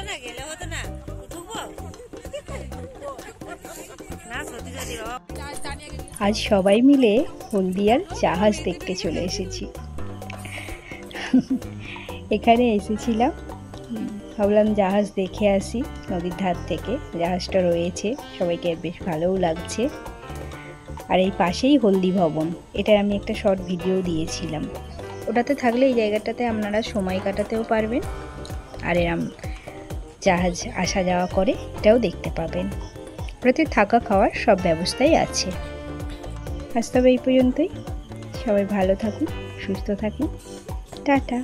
না গেলে হতো না ঢুকবো না সত্যি সত্যি আজ সবাই মিলে হলদিয়ার জাহাজ দেখতে চলে এসেছি। এখানে এসেছিলাম, ভাবলাম জাহাজ দেখে আসি নদীর ধার থেকে। জাহাজটা রয়েছে, সবাইকে বেশ ভালোও লাগছে। আর এই পাশেই হলদি ভবন, এটার আমি একটা শর্ট ভিডিও দিয়েছিলাম। ওটাতে থাকলে এই জায়গাটাতে আপনারা সময় কাটাতেও পারবেন, আর এরম জাহাজ আসা যাওয়া করে এটাও দেখতে পাবেন। ওটাতে থাকা খাওয়ার সব ব্যবস্থাই আছে। আজ তবে এই পর্যন্তই। সবাই ভালো থাকুন, সুস্থ থাকুন, টাটা।